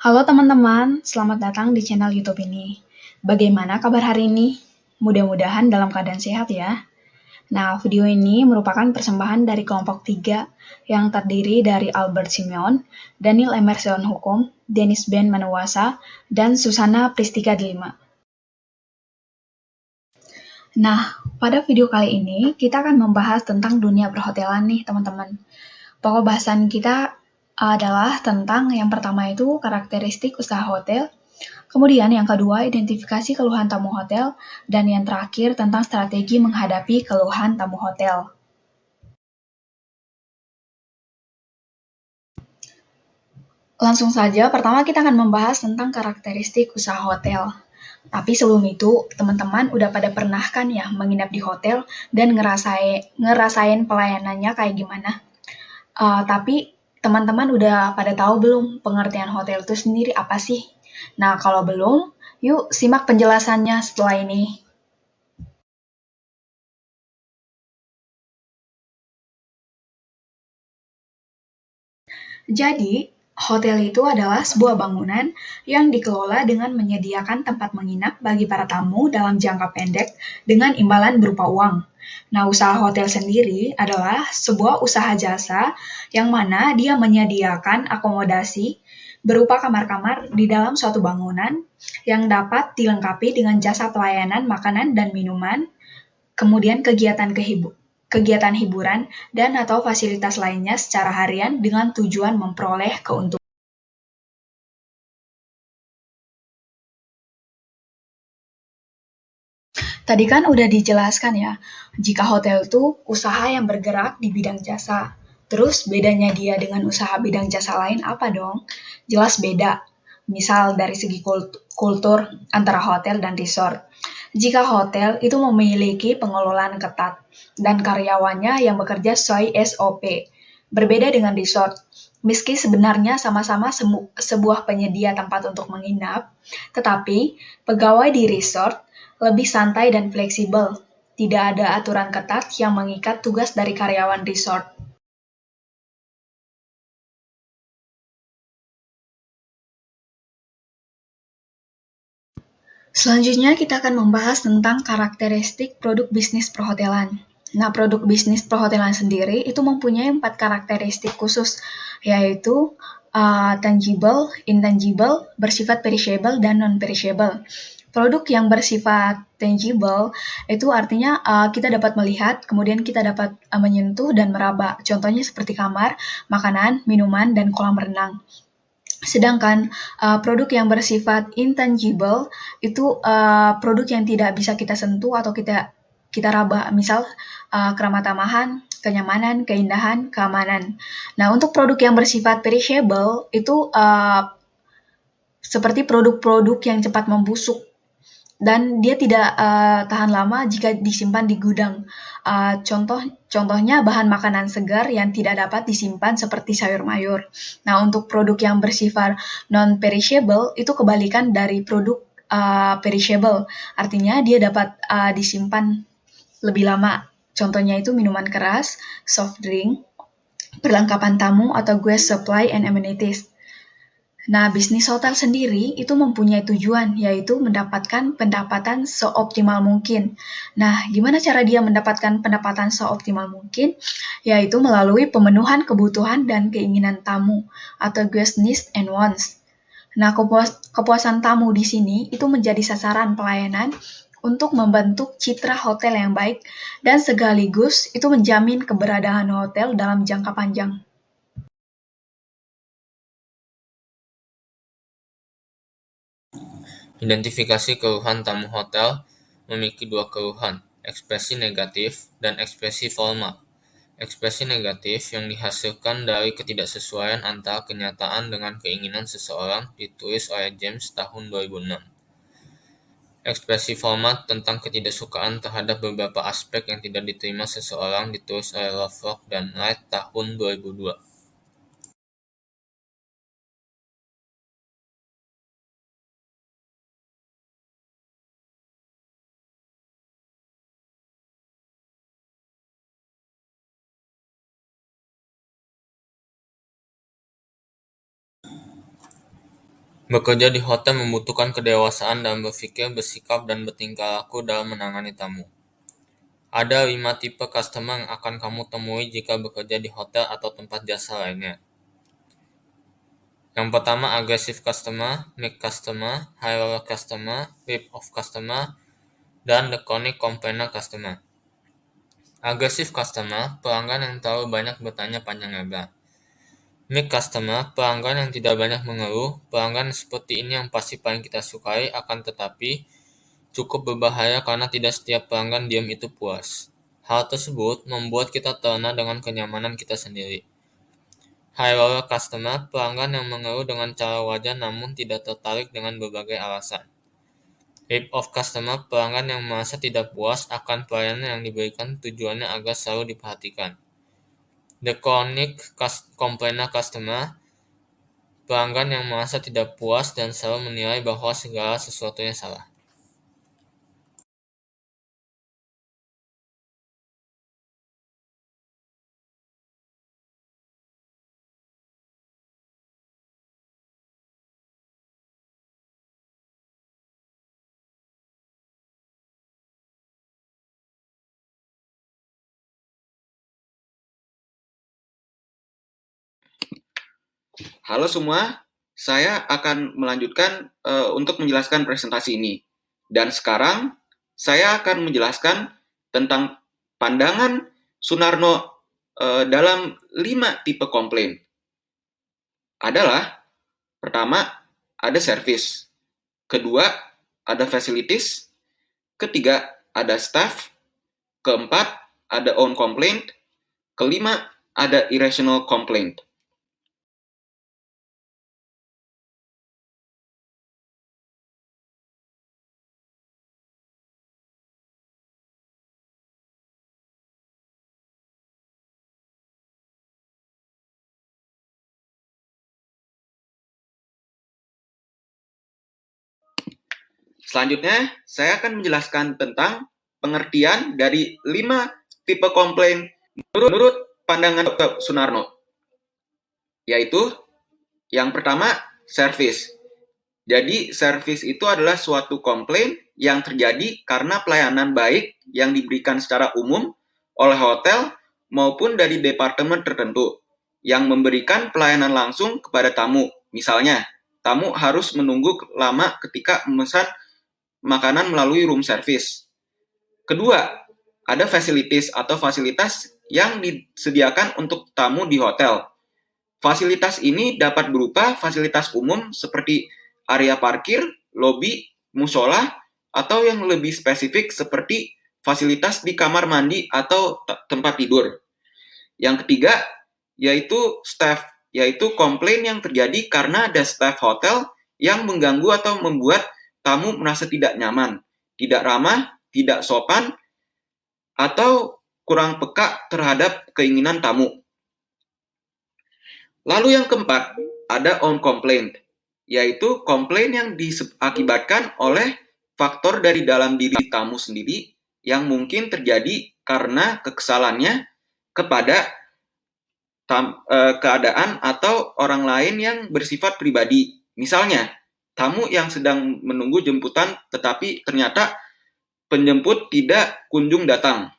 Halo teman-teman, selamat datang di channel YouTube ini. Bagaimana kabar hari ini? Mudah-mudahan dalam keadaan sehat ya. Nah, video ini merupakan persembahan dari kelompok 3 yang terdiri dari Albert Simeon, Daniel Emerson Hukum, Dennis Ben Manuwasa, dan Susana Pristika Delima. Nah, pada video kali ini kita akan membahas tentang dunia perhotelan nih teman-teman. Pokok bahasan kita adalah tentang yang pertama itu karakteristik usaha hotel, kemudian yang kedua identifikasi keluhan tamu hotel, dan yang terakhir tentang strategi menghadapi keluhan tamu hotel. Langsung saja, pertama kita akan membahas tentang karakteristik usaha hotel. Tapi sebelum itu, teman-teman udah pada pernah kan ya menginap di hotel dan ngerasain pelayanannya kayak gimana? Tapi teman-teman udah pada tahu belum pengertian hotel itu sendiri apa sih? Nah, kalau belum, yuk simak penjelasannya setelah ini. Jadi, hotel itu adalah sebuah bangunan yang dikelola dengan menyediakan tempat menginap bagi para tamu dalam jangka pendek dengan imbalan berupa uang. Nah, usaha hotel sendiri adalah sebuah usaha jasa yang mana dia menyediakan akomodasi berupa kamar-kamar di dalam suatu bangunan yang dapat dilengkapi dengan jasa pelayanan makanan dan minuman, kemudian kegiatan hiburan dan/atau fasilitas lainnya secara harian dengan tujuan memperoleh keuntungan. Tadi kan udah dijelaskan ya, jika hotel itu usaha yang bergerak di bidang jasa. Terus bedanya dia dengan usaha bidang jasa lain apa dong? Jelas beda. Misal dari segi kultur antara hotel dan resort. Jika hotel itu memiliki pengelolaan ketat dan karyawannya yang bekerja sesuai SOP. Berbeda dengan resort. Meski sebenarnya sama-sama sebuah penyedia tempat untuk menginap, tetapi pegawai di resort lebih santai dan fleksibel. Tidak ada aturan ketat yang mengikat tugas dari karyawan resort. Selanjutnya kita akan membahas tentang karakteristik produk bisnis perhotelan. Nah, produk bisnis perhotelan sendiri itu mempunyai 4 karakteristik khusus, yaitu tangible, intangible, bersifat perishable, dan non-perishable. Produk yang bersifat tangible itu artinya kita dapat melihat, kemudian kita dapat menyentuh dan meraba. Contohnya seperti kamar, makanan, minuman, dan kolam renang. Sedangkan produk yang bersifat intangible itu produk yang tidak bisa kita sentuh atau kita raba, misal keramatamahan, kenyamanan, keindahan, keamanan. Nah, untuk produk yang bersifat perishable itu seperti produk-produk yang cepat membusuk dan dia tidak tahan lama jika disimpan di gudang. Contohnya bahan makanan segar yang tidak dapat disimpan seperti sayur mayur. Nah, untuk produk yang bersifat non-perishable itu kebalikan dari produk perishable. Artinya dia dapat disimpan lebih lama. Contohnya itu minuman keras, soft drink, perlengkapan tamu, atau guest supply and amenities. Nah, bisnis hotel sendiri itu mempunyai tujuan, yaitu mendapatkan pendapatan seoptimal mungkin. Nah, gimana cara dia mendapatkan pendapatan seoptimal mungkin? Yaitu melalui pemenuhan kebutuhan dan keinginan tamu, atau guest needs and wants. Nah, kepuasan tamu di sini itu menjadi sasaran pelayanan untuk membentuk citra hotel yang baik dan sekaligus itu menjamin keberadaan hotel dalam jangka panjang. Identifikasi keluhan tamu hotel memiliki dua keluhan, ekspresi negatif dan ekspresi formal. Ekspresi negatif yang dihasilkan dari ketidaksesuaian antara kenyataan dengan keinginan seseorang ditulis oleh James tahun 2006. Ekspresi formal tentang ketidaksukaan terhadap beberapa aspek yang tidak diterima seseorang ditulis oleh Lovelock dan Wright tahun 2002. Bekerja di hotel membutuhkan kedewasaan dan berpikir, bersikap, dan bertingkah laku dalam menangani tamu. Ada 5 tipe customer yang akan kamu temui jika bekerja di hotel atau tempat jasa lainnya. Yang pertama, aggressive customer, meek customer, high roller customer, rip-off customer, dan the chronic complainer customer. Aggressive customer, pelanggan yang terlalu banyak bertanya panjang lebar. Meek customer, pelanggan yang tidak banyak mengeluh. Pelanggan seperti ini yang pasti paling kita sukai, akan tetapi cukup berbahaya karena tidak setiap pelanggan diam itu puas. Hal tersebut membuat kita terlena dengan kenyamanan kita sendiri. High roller customer, pelanggan yang mengeluh dengan cara wajar namun tidak tertarik dengan berbagai alasan. Rip-off customer, pelanggan yang merasa tidak puas akan pelayanan yang diberikan, tujuannya agar selalu diperhatikan. The chronic complainer customer, pelanggan yang merasa tidak puas dan selalu menilai bahwa segala sesuatunya salah. Halo semua, saya akan melanjutkan untuk menjelaskan presentasi ini. Dan sekarang saya akan menjelaskan tentang pandangan Sunarno dalam 5 tipe komplain. Adalah, pertama, ada service. Kedua, ada facilities. Ketiga, ada staff. Keempat, ada own complaint. Kelima, ada irrational complaint. Selanjutnya, saya akan menjelaskan tentang pengertian dari 5 tipe komplain menurut pandangan Dr. Sunarno. Yaitu, yang pertama, service. Jadi, service itu adalah suatu komplain yang terjadi karena pelayanan baik yang diberikan secara umum oleh hotel maupun dari departemen tertentu yang memberikan pelayanan langsung kepada tamu. Misalnya, tamu harus menunggu lama ketika memesan makanan melalui room service. Kedua, ada facilities atau fasilitas yang disediakan untuk tamu di hotel. Fasilitas ini dapat berupa fasilitas umum seperti area parkir, lobi, musola, atau yang lebih spesifik seperti fasilitas di kamar mandi atau tempat tidur. Yang ketiga, yaitu staff, yaitu komplain yang terjadi karena ada staff hotel yang mengganggu atau membuat tamu merasa tidak nyaman, tidak ramah, tidak sopan, atau kurang peka terhadap keinginan tamu. Lalu yang keempat, ada own complaint, yaitu komplain yang diakibatkan oleh faktor dari dalam diri tamu sendiri yang mungkin terjadi karena kekesalannya kepada keadaan atau orang lain yang bersifat pribadi. Misalnya, tamu yang sedang menunggu jemputan tetapi ternyata penjemput tidak kunjung datang.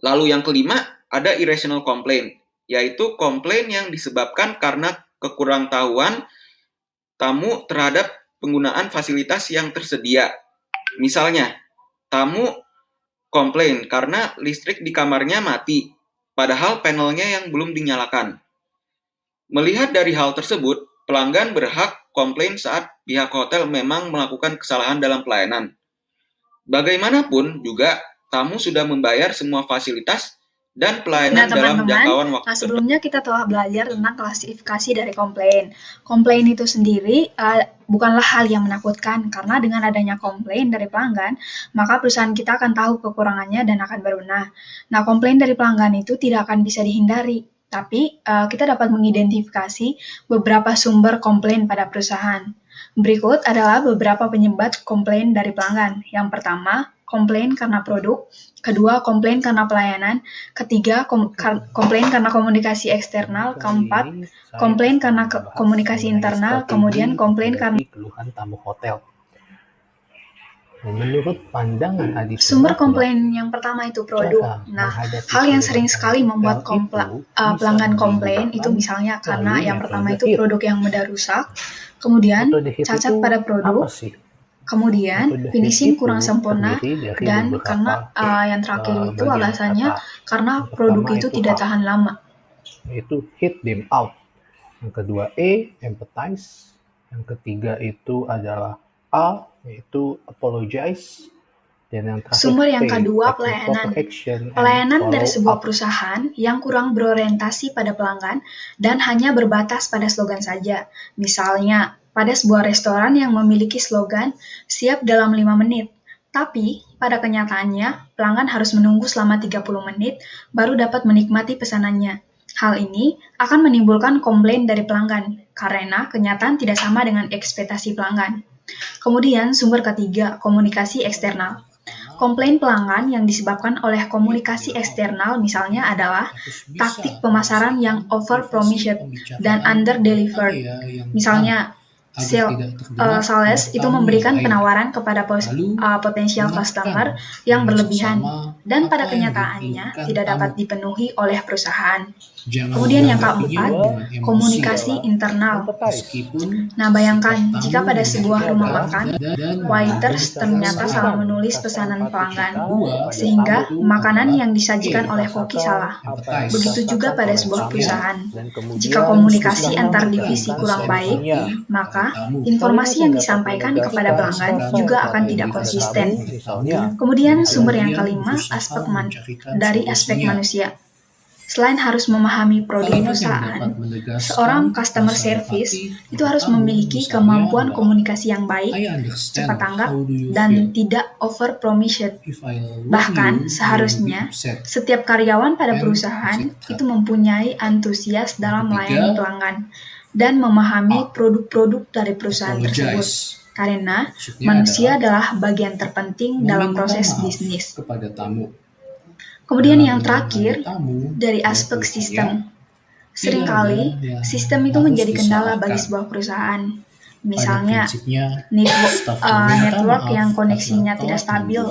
Lalu yang kelima, ada irrational complaint, yaitu komplain yang disebabkan karena kekurangtahuan tamu terhadap penggunaan fasilitas yang tersedia. Misalnya, tamu komplain karena listrik di kamarnya mati, padahal panelnya yang belum dinyalakan. Melihat dari hal tersebut, pelanggan berhak komplain saat pihak hotel memang melakukan kesalahan dalam pelayanan. Bagaimanapun juga, tamu sudah membayar semua fasilitas dan pelayanan dalam jangkauan waktu. Nah, sebelumnya kita telah belajar tentang klasifikasi dari komplain. Komplain itu sendiri bukanlah hal yang menakutkan, karena dengan adanya komplain dari pelanggan, maka perusahaan kita akan tahu kekurangannya dan akan berbenah. Nah, komplain dari pelanggan itu tidak akan bisa dihindari, tapi kita dapat mengidentifikasi beberapa sumber komplain pada perusahaan. Berikut adalah beberapa penyebab komplain dari pelanggan. Yang pertama, komplain karena produk, kedua, komplain karena pelayanan, ketiga, komplain karena komunikasi eksternal, keempat, komplain karena komunikasi internal, kemudian komplain karena keluhan tamu hotel. Menurut pandangan Aditya sumber bahwa komplain yang pertama itu produk. Nah, hal yang sering sekali membuat pelanggan komplain itu misalnya karena yang pertama itu produk yang mudah rusak, kemudian metode HIT cacat itu pada apa produk, sih? kemudian Metode finishing HIT kurang itu sempurna, terdiri dari dan beberapa, karena yang terakhir itu bagian alasannya kata. karena Yang produk pertama itu itu tidak A, tahan lama. yaitu hit them out. Yang kedua empathize. Yang ketiga itu adalah A, yaitu apologize. Dan yang terakhir Sumber yang P, kedua, take pelayanan. proper action and Pelayanan dari follow sebuah up. perusahaan yang kurang berorientasi pada pelanggan dan hanya berbatas pada slogan saja. Misalnya, pada sebuah restoran yang memiliki slogan siap dalam 5 menit. Tapi, pada kenyataannya, pelanggan harus menunggu selama 30 menit baru dapat menikmati pesanannya. Hal ini akan menimbulkan komplain dari pelanggan, karena kenyataan tidak sama dengan ekspektasi pelanggan. Kemudian, sumber ketiga, komunikasi eksternal. Komplain pelanggan yang disebabkan oleh komunikasi eksternal misalnya adalah taktik pemasaran yang over-promised dan under-delivered. Misalnya, sales itu memberikan penawaran kepada potensial customer yang berlebihan dan pada kenyataannya tidak dapat dipenuhi oleh perusahaan. Kemudian yang keempat, komunikasi internal. Nah, bayangkan jika pada sebuah rumah makan, waiters ternyata salah menulis pesanan pelanggan, sehingga makanan yang disajikan oleh koki salah. Begitu juga pada sebuah perusahaan. Jika komunikasi antar divisi kurang baik, maka informasi yang disampaikan kepada pelanggan juga akan tidak konsisten. Kemudian sumber yang kelima, dari aspek manusia. Selain harus memahami produk perusahaan, seorang customer service itu harus memiliki kemampuan komunikasi yang baik, cepat tanggap, dan tidak over-promised. Bahkan, seharusnya setiap karyawan pada perusahaan itu mempunyai antusias dalam melayani pelanggan dan memahami produk-produk dari perusahaan tersebut. Karena manusia adalah bagian terpenting dalam proses bisnis. Kemudian yang terakhir, dari aspek sistem. Seringkali, sistem itu menjadi kendala bagi sebuah perusahaan. Misalnya, network yang koneksinya tidak stabil,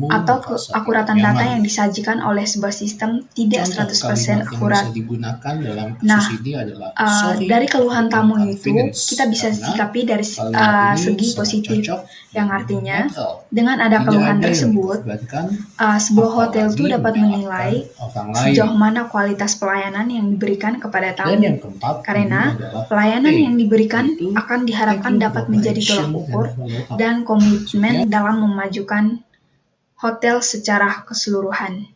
atau keakuratan data yang disajikan oleh sebuah sistem tidak 100% akurat. Nah, dari keluhan tamu itu, kita bisa sikapi dari segi positif, yang artinya, dengan ada keluhan tersebut, sebuah hotel itu dapat menilai sejauh mana kualitas pelayanan yang diberikan kepada tamu. Karena pelayanan yang diberikan akan diharapkan dapat menjadi tolak ukur dan komitmen dalam memajukan hotel secara keseluruhan.